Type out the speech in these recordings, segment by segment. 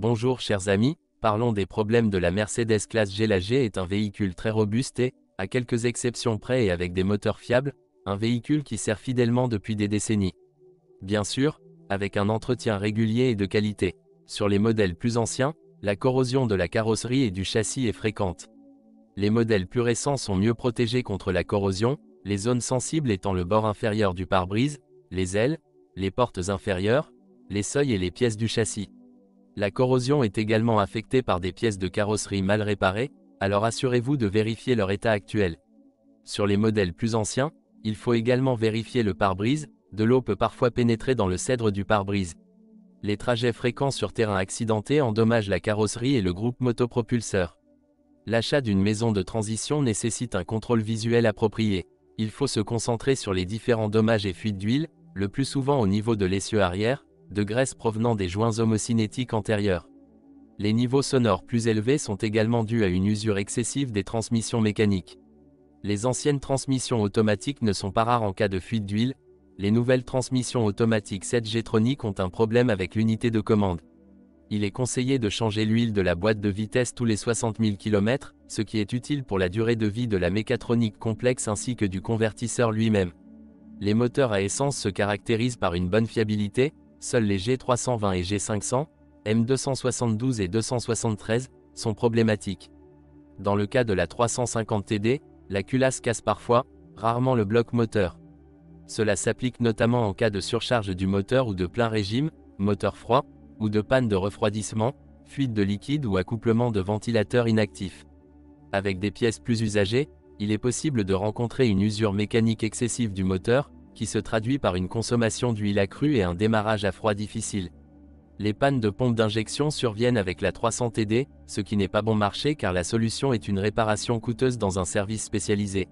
Bonjour chers amis, parlons des problèmes de la Mercedes classe G. La G est un véhicule très robuste et, à quelques exceptions près et avec des moteurs fiables, un véhicule qui sert fidèlement depuis des décennies. Bien sûr, avec un entretien régulier et de qualité. Sur les modèles plus anciens, la corrosion de la carrosserie et du châssis est fréquente. Les modèles plus récents sont mieux protégés contre la corrosion, les zones sensibles étant le bord inférieur du pare-brise, les ailes, les portes inférieures, les seuils et les pièces du châssis. La corrosion est également affectée par des pièces de carrosserie mal réparées, alors assurez-vous de vérifier leur état actuel. Sur les modèles plus anciens, il faut également vérifier le pare-brise, de l'eau peut parfois pénétrer dans le cèdre du pare-brise. Les trajets fréquents sur terrain accidenté endommagent la carrosserie et le groupe motopropulseur. L'achat d'une maison de transition nécessite un contrôle visuel approprié. Il faut se concentrer sur les différents dommages et fuites d'huile, le plus souvent au niveau de l'essieu arrière, de graisse provenant des joints homocinétiques antérieurs. Les niveaux sonores plus élevés sont également dus à une usure excessive des transmissions mécaniques. Les anciennes transmissions automatiques ne sont pas rares en cas de fuite d'huile. Les nouvelles transmissions automatiques 7G-troniques ont un problème avec l'unité de commande. Il est conseillé de changer l'huile de la boîte de vitesse tous les 60 000 km, ce qui est utile pour la durée de vie de la mécatronique complexe ainsi que du convertisseur lui-même. Les moteurs à essence se caractérisent par une bonne fiabilité. Seuls les G320 et G500, M272 et 273, sont problématiques. Dans le cas de la 350 TD, la culasse casse parfois, rarement le bloc moteur. Cela s'applique notamment en cas de surcharge du moteur ou de plein régime, moteur froid, ou de panne de refroidissement, fuite de liquide ou accouplement de ventilateur inactif. Avec des pièces plus usagées, il est possible de rencontrer une usure mécanique excessive du moteur, qui se traduit par une consommation d'huile accrue et un démarrage à froid difficile. Les pannes de pompe d'injection surviennent avec la 300 TD, ce qui n'est pas bon marché car la solution est une réparation coûteuse dans un service spécialisé.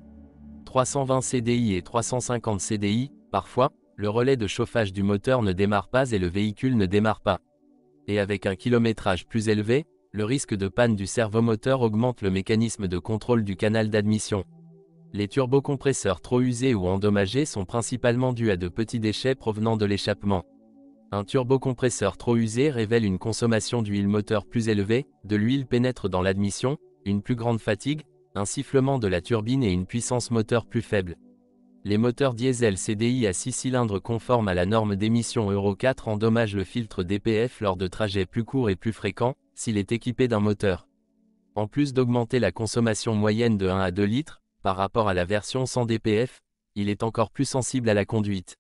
320 CDI et 350 CDI, parfois, le relais de chauffage du moteur ne démarre pas et le véhicule ne démarre pas. Et avec un kilométrage plus élevé, le risque de panne du servomoteur augmente le mécanisme de contrôle du canal d'admission. Les turbocompresseurs trop usés ou endommagés sont principalement dus à de petits déchets provenant de l'échappement. Un turbocompresseur trop usé révèle une consommation d'huile moteur plus élevée, de l'huile pénètre dans l'admission, une plus grande fatigue, un sifflement de la turbine et une puissance moteur plus faible. Les moteurs diesel CDI à 6 cylindres conformes à la norme d'émission Euro 4 endommagent le filtre DPF lors de trajets plus courts et plus fréquents, s'il est équipé d'un moteur. En plus d'augmenter la consommation moyenne de 1 à 2 litres, par rapport à la version sans DPF, il est encore plus sensible à la conduite.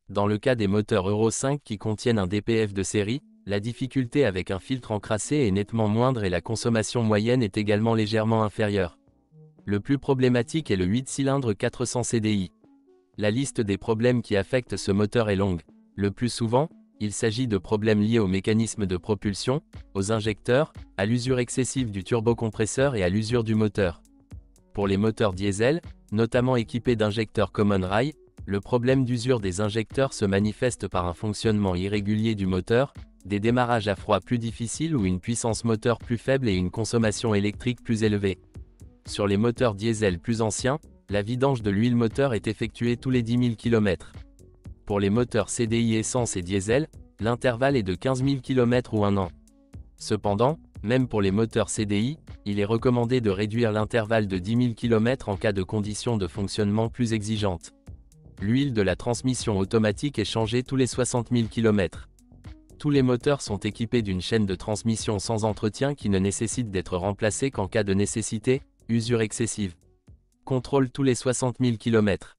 Dans le cas des moteurs Euro 5 qui contiennent un DPF de série, la difficulté avec un filtre encrassé est nettement moindre et la consommation moyenne est également légèrement inférieure. Le plus problématique est le 8 cylindres 400 CDI. La liste des problèmes qui affectent ce moteur est longue. Le plus souvent, il s'agit de problèmes liés au mécanisme de propulsion, aux injecteurs, à l'usure excessive du turbocompresseur et à l'usure du moteur. Pour les moteurs diesel, notamment équipés d'injecteurs Common Rail, le problème d'usure des injecteurs se manifeste par un fonctionnement irrégulier du moteur, des démarrages à froid plus difficiles ou une puissance moteur plus faible et une consommation électrique plus élevée. Sur les moteurs diesel plus anciens, la vidange de l'huile moteur est effectuée tous les 10 000 km. Pour les moteurs CDI essence et diesel, l'intervalle est de 15 000 km ou 1 an. Cependant, même pour les moteurs CDI, il est recommandé de réduire l'intervalle de 10 000 km en cas de conditions de fonctionnement plus exigeantes. L'huile de la transmission automatique est changée tous les 60 000 km. Tous les moteurs sont équipés d'une chaîne de transmission sans entretien qui ne nécessite d'être remplacée qu'en cas de nécessité, usure excessive. Contrôle tous les 60 000 km.